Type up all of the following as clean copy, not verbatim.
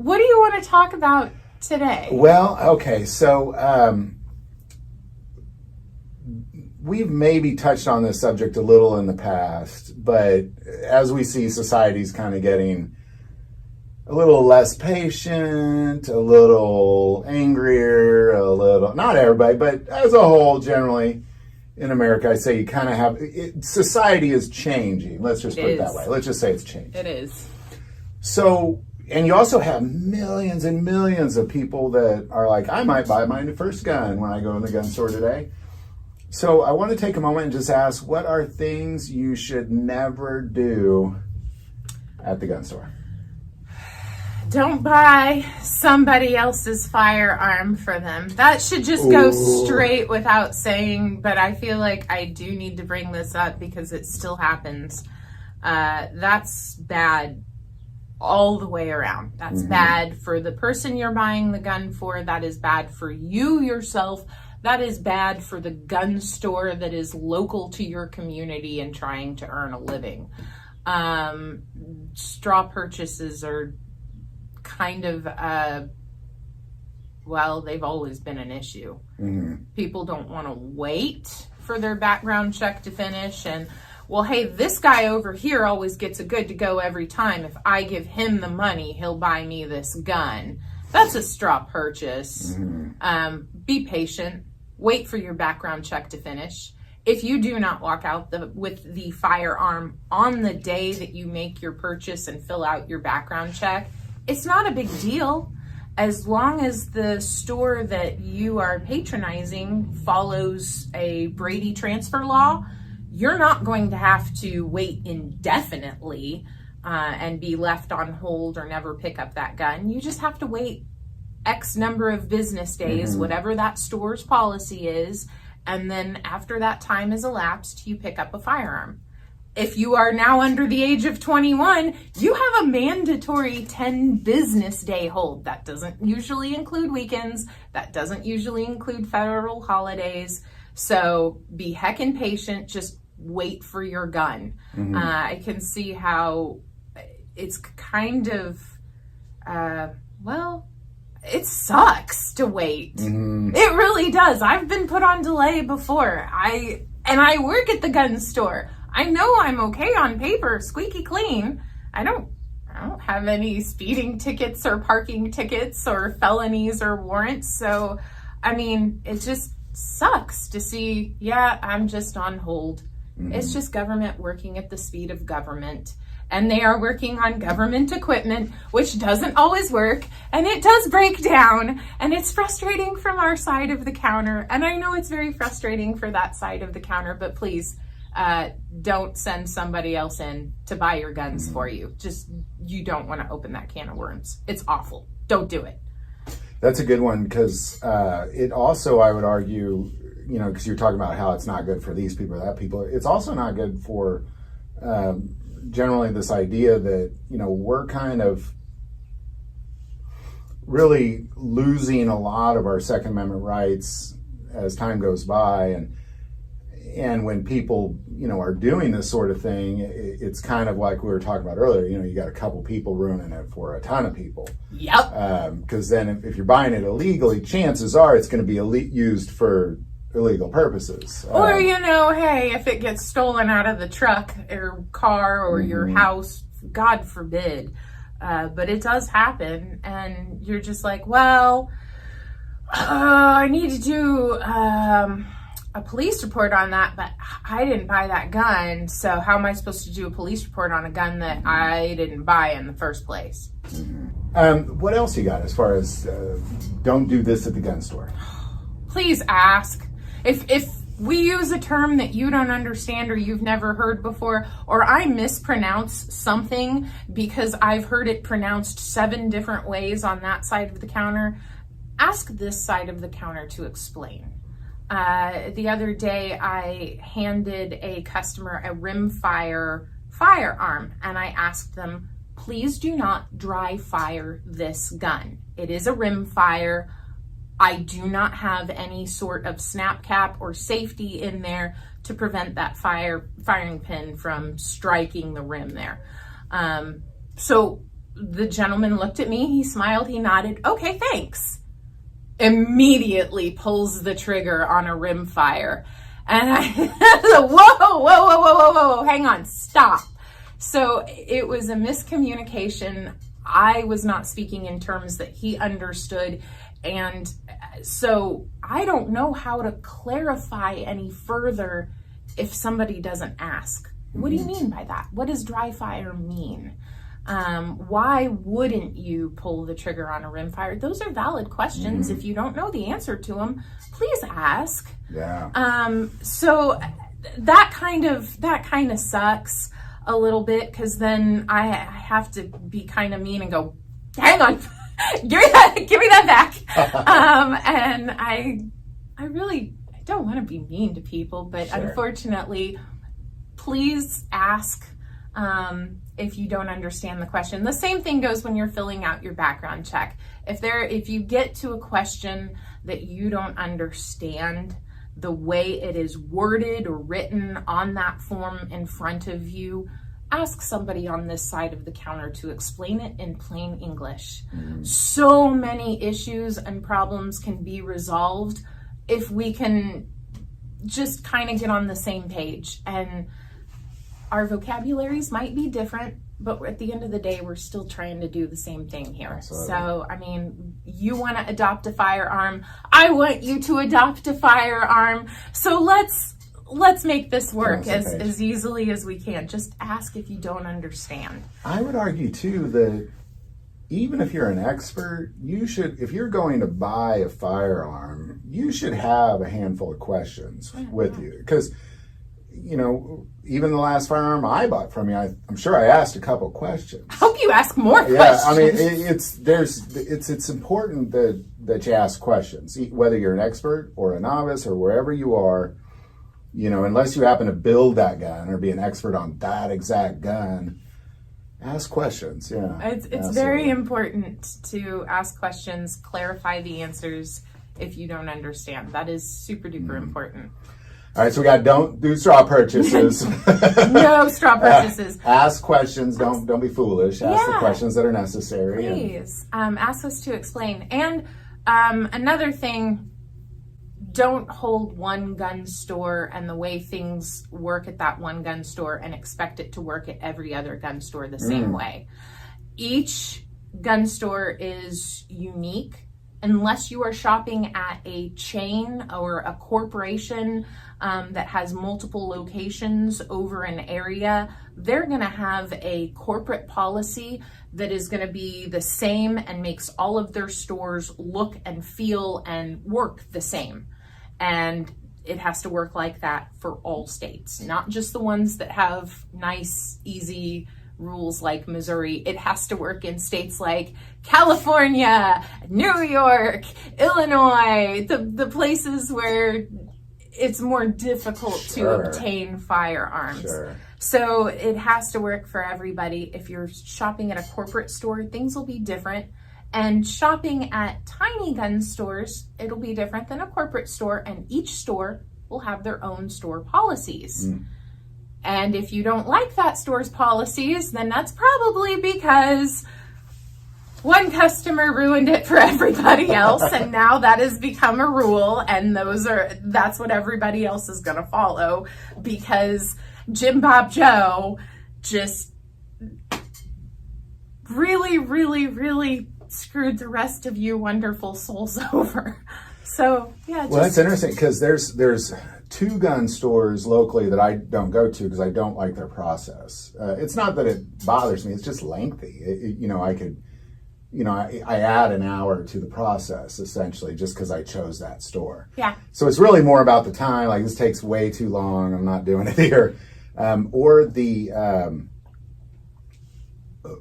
what do you want to talk about today? Well, okay, so we've maybe touched on this subject a little in the past, but as we see society's kind of getting a little less patient, a little angrier, a little, not everybody, but as a whole, generally in America, I say you kind of have, society is changing. Let's just put it that way. Let's just say it's changing. It is. So, and you also have millions and millions of people that are like, I might buy my first gun when I go in the gun store today. So I want to take a moment and just ask, what are things you should never do at the gun store? Don't buy somebody else's firearm for them. That should just go straight without saying, but I feel like I do need to bring this up because it still happens. That's bad all the way around. That's bad for the person you're buying the gun for. That is bad for you yourself. That is bad for the gun store that is local to your community and trying to earn a living. Straw purchases are kind of, well, they've always been an issue. People don't want to wait for their background check to finish and, well, hey, this guy over here always gets a good to go every time. If I give him the money, he'll buy me this gun. That's a straw purchase. Be patient. Wait for your background check to finish. If you do not walk out with the firearm on the day that you make your purchase and fill out your background check, it's not a big deal. As long as the store that you are patronizing follows a Brady transfer law, you're not going to have to wait indefinitely and be left on hold or never pick up that gun. You just have to wait X number of business days, whatever that store's policy is, and then after that time is elapsed, you pick up a firearm. If you are now under the age of 21, you have a mandatory 10 business day hold. That doesn't usually include weekends. That doesn't usually include federal holidays. So be heckin' patient. Just wait for your gun. I can see how it's kind of, well, it sucks to wait. It really does. I've been put on delay before. I work at the gun store. I know I'm okay on paper, squeaky clean. I don't have any speeding tickets or parking tickets or felonies or warrants. So, I mean, it just sucks to see, yeah, I'm just on hold. It's just government working at the speed of government. And they are working on government equipment, which doesn't always work, and it does break down, and it's frustrating from our side of the counter. And I know it's very frustrating for that side of the counter, but please don't send somebody else in to buy your guns for you. Just, you don't want to open that can of worms. It's awful. Don't do it. That's a good one, because it also, I would argue, you know, because you're talking about how it's not good for these people or that people, it's also not good for generally this idea that, you know, we're kind of really losing a lot of our Second Amendment rights as time goes by. And when people, you know, are doing this sort of thing, it's kind of like we were talking about earlier, you know, you got a couple people ruining it for a ton of people. Yep. Because then if you're buying it illegally, chances are it's going to be used for illegal purposes. Or, you know, hey, if it gets stolen out of the truck or car or your house, God forbid. But it does happen, and you're just like, well, I need to do a police report on that, but I didn't buy that gun, so how am I supposed to do a police report on a gun that I didn't buy in the first place? What else you got as far as don't do this at the gun store? Please ask. If we use a term that you don't understand or you've never heard before, or I mispronounce something because I've heard it pronounced 7 different ways on that side of the counter, ask this side of the counter to explain. The other day, I handed a customer a rimfire firearm, and I asked them, please do not dry fire this gun. It is a rimfire. I do not have any sort of snap cap or safety in there to prevent that firing pin from striking the rim there. So the gentleman looked at me, he smiled, he nodded, okay, thanks. Immediately pulls the trigger on a rimfire. And I, whoa, hang on, stop. So it was a miscommunication. I was not speaking in terms that he understood. And so I don't know how to clarify any further if somebody doesn't ask. What do you mean by that? What does dry fire mean? Why wouldn't you pull the trigger on a rimfire? Those are valid questions. If you don't know the answer to them, please ask. Yeah. So that kind of sucks a little bit, because then I have to be kind of mean and go, hang on, give me that back. And I really don't want to be mean to people, but Sure. Unfortunately, please ask if you don't understand the question. The same thing goes when you're filling out your background check. If you get to a question that you don't understand the way it is worded or written on that form in front of you, ask somebody on this side of the counter to explain it in plain English. So many issues and problems can be resolved if we can just kind of get on the same page. And our vocabularies might be different, but at the end of the day, we're still trying to do the same thing here. Absolutely. So, I mean, you want to adopt a firearm. I want you to adopt a firearm. So let's make this work as easily as we can. Just ask if you don't understand. I would argue too that even if you're an expert, if you're going to buy a firearm, you should have a handful of questions with you. Because, even the last firearm I bought from you, I'm sure I asked a couple questions. I hope you ask more questions. Yeah, I mean, it's important that you ask questions, whether you're an expert or a novice or wherever you are. Unless you happen to build that gun or be an expert on that exact gun, ask questions. Yeah, it's very important to ask questions, clarify the answers if you don't understand. That is super duper important. All right, so we got don't do straw purchases. No straw purchases. Ask questions. Don't be foolish. Ask the questions that are necessary. Please ask us to explain. And another thing, don't hold one gun store and the way things work at that one gun store and expect it to work at every other gun store the same way. Each gun store is unique. Unless you are shopping at a chain or a corporation that has multiple locations over an area, they're going to have a corporate policy that is going to be the same and makes all of their stores look and feel and work the same. And it has to work like that for all states, not just the ones that have nice, easy rules like Missouri. It has to work in states like California, New York, Illinois, the places where it's more difficult to obtain firearms. Sure. So it has to work for everybody. If you're shopping at a corporate store, things will be different. And shopping at tiny gun stores, it'll be different than a corporate store, and each store will have their own store policies. And if you don't like that store's policies, then that's probably because one customer ruined it for everybody else, and now that has become a rule, and that's what everybody else is going to follow, because Jim Bob Joe just really, really, really screwed the rest of you wonderful souls over. So yeah. Well, that's interesting, because there's two gun stores locally that I don't go to because I don't like their process. It's not that it bothers me; it's just lengthy. I add an hour to the process essentially just because I chose that store. Yeah. So it's really more about the time. Like, this takes way too long. I'm not doing it here.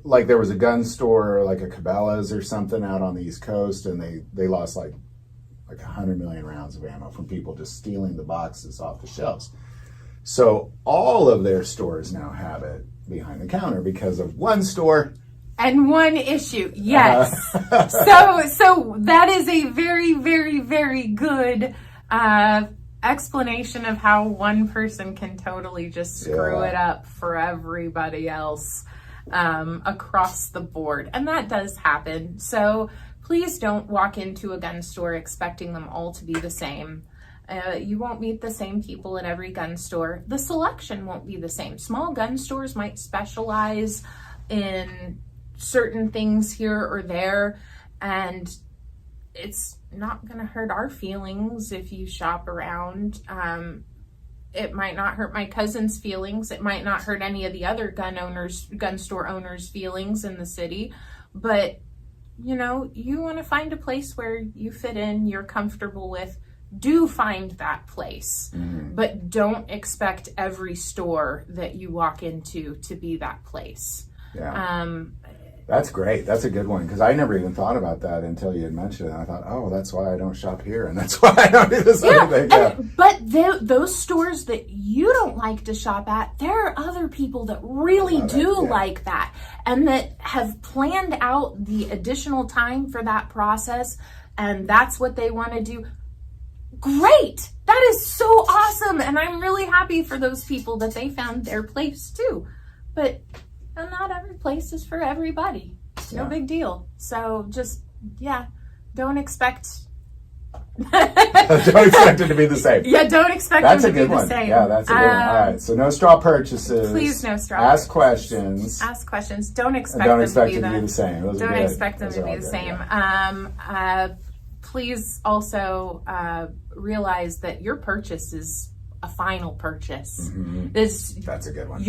Like there was a gun store, like a Cabela's or something out on the East Coast, and they lost like 100 million rounds of ammo from people just stealing the boxes off the shelves. So all of their stores now have it behind the counter because of one store. And one issue, yes. So that is a very, very, very good explanation of how one person can totally just screw it up for everybody else. across the board. And that does happen. So please don't walk into a gun store expecting them all to be the same. You won't meet the same people at every gun store. The selection won't be the same. Small gun stores might specialize in certain things here or there, and it's not going to hurt our feelings if you shop around. It might not hurt my cousin's feelings. It might not hurt any of the other gun store owners' feelings in the city. But, you know, you want to find a place where you fit in, you're comfortable with. Do find that place. But don't expect every store that you walk into to be that place. Yeah. That's great. That's a good one, because I never even thought about that until you had mentioned it. I thought, oh, that's why I don't shop here, and that's why I don't do this other thing. But those stores that you don't like to shop at, there are other people that really do like that, and that have planned out the additional time for that process, and that's what they want to do. Great! That is so awesome, and I'm really happy for those people that they found their place too. But not every place is for everybody. No big deal. So just, don't expect... Don't expect it to be the same. Yeah, don't expect that's them to a good be one. the same. Yeah, that's a good one. All right, so no straw purchases. Please, no straw Ask purchases. questions. Ask questions. Don't expect Don't them expect to it to be the same. Those Don't expect them to be the good, same. Yeah. Please also realize that your purchase is a final purchase. That's a good one.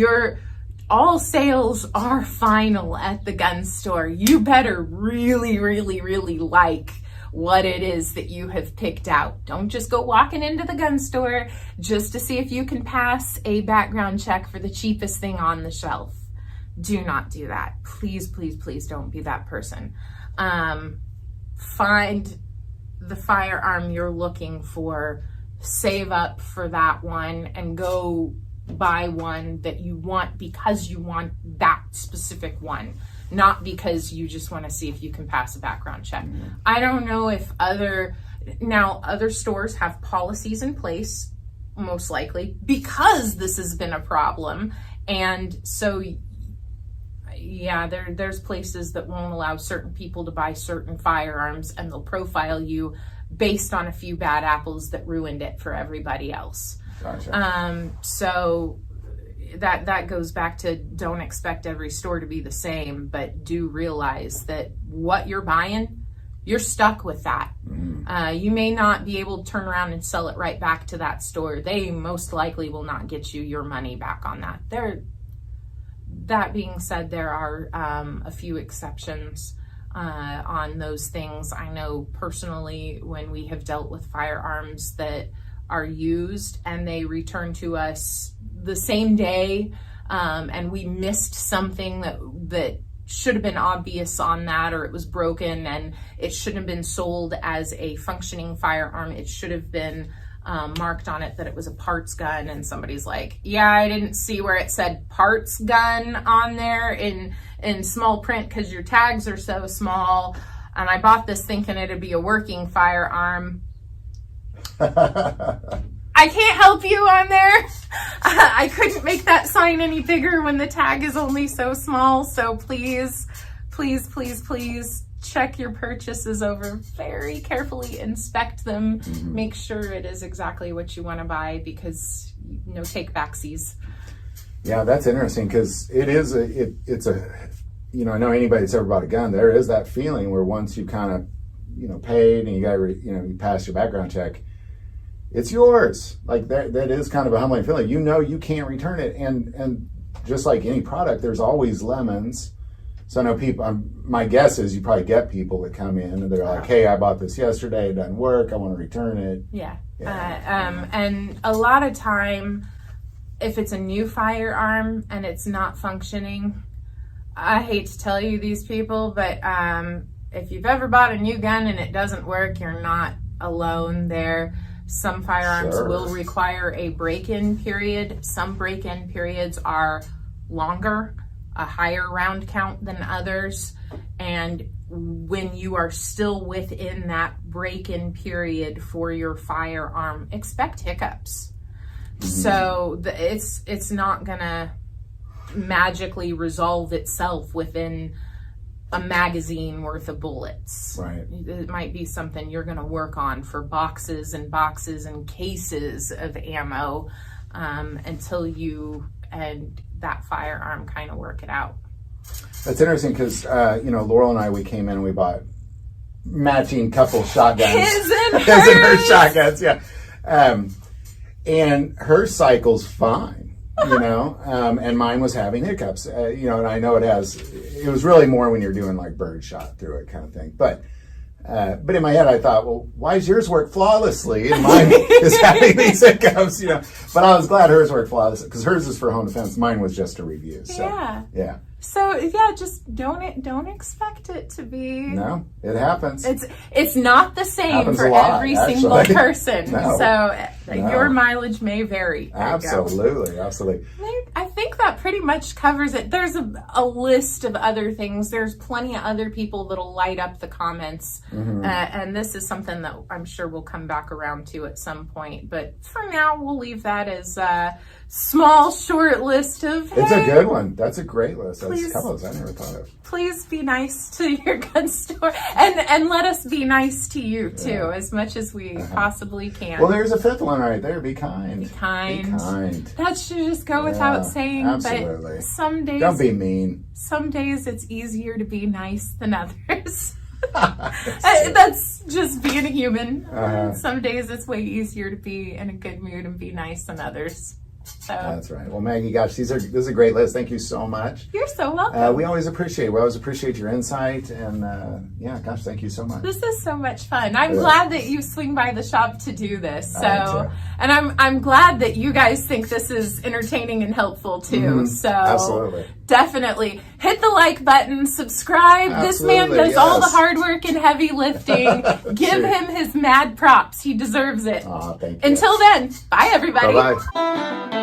All sales are final at the gun store. You better really, really, really like what it is that you have picked out. Don't just go walking into the gun store just to see if you can pass a background check for the cheapest thing on the shelf. Do not do that. Please, please, please don't be that person. Find the firearm you're looking for, save up for that one, and go buy one that you want because you want that specific one, not because you just want to see if you can pass a background check. I don't know if other stores have policies in place, most likely, because this has been a problem. And so, there's places that won't allow certain people to buy certain firearms, and they'll profile you based on a few bad apples that ruined it for everybody else. Gotcha. So that goes back to, don't expect every store to be the same, but do realize that what you're buying, you're stuck with that. You may not be able to turn around and sell it right back to that store. They most likely will not get you your money back on that. That being said, there are a few exceptions on those things. I know personally, when we have dealt with firearms that are used and they return to us the same day, and we missed something that should have been obvious on that, or it was broken and it shouldn't have been sold as a functioning firearm. It should have been marked on it that it was a parts gun, and somebody's like, I didn't see where it said parts gun on there in small print because your tags are so small, and I bought this thinking it'd be a working firearm. I can't help you on there. I couldn't make that sign any bigger when the tag is only so small. So please, please, please, please check your purchases over very carefully, inspect them, make sure it is exactly what you want to buy, because no take backsies. Yeah, that's interesting, because it's a I know anybody that's ever bought a gun, there is that feeling where once you kind of paid and you got you pass your background check, it's yours. Like that is kind of a humbling feeling. You can't return it, and just like any product, there's always lemons. So I know people. My guess is you probably get people that come in and they're like, "Hey, I bought this yesterday. It doesn't work. I want to return it." Yeah. And a lot of time, if it's a new firearm and it's not functioning, I hate to tell you these people, but if you've ever bought a new gun and it doesn't work, you're not alone there. Some firearms will require a break-in period. Some break-in periods are longer, a higher round count than others. And when you are still within that break-in period for your firearm, expect hiccups. So it's not gonna, magically resolve itself within a magazine worth of bullets. Right. It might be something you're going to work on for boxes and boxes and cases of ammo until you and that firearm kind of work it out. That's interesting because, Laurel and I, we came in and we bought matching couple shotguns. His and His and her shotguns, yeah. And her cycle's fine, and mine was having hiccups, and I know it was really more when you're doing like bird shot through it kind of thing. But in my head, I thought, well, why does yours work flawlessly and mine is having these hiccups, But I was glad hers worked flawlessly because hers is for home defense. Mine was just a review. So, yeah. So yeah, just don't expect it to be. No, it happens. It's not the same Happens for a lot, every actually. single person. No. So your mileage may vary. There Absolutely. I think that pretty much covers it. There's a list of other things. There's plenty of other people that'll light up the comments, and this is something that I'm sure we'll come back around to at some point. But for now, we'll leave that as a small, short list of. It's a good one. That's a great list. That's Please. colors I never thought of. Please be nice to your gun store, and let us be nice to you too, as much as we possibly can. Well, there's a fifth one right there. Be kind. Be kind. Be kind. That should just go without saying. Absolutely. But some days, don't be mean. Some days it's easier to be nice than others. That's just being a human. Some days it's way easier to be in a good mood and be nice than others. So. That's right. Well, Maggie, gosh, this is a great list. Thank you so much. You're so welcome. We always appreciate your insight, and gosh, thank you so much. This is so much fun. I'm glad that you swing by the shop to do this. So, and I'm glad that you guys think this is entertaining and helpful too. So, absolutely, definitely hit the like button, subscribe. Absolutely, this man does all the hard work and heavy lifting. Give him his mad props. He deserves it. Thank you. Until then, bye everybody. Bye-bye.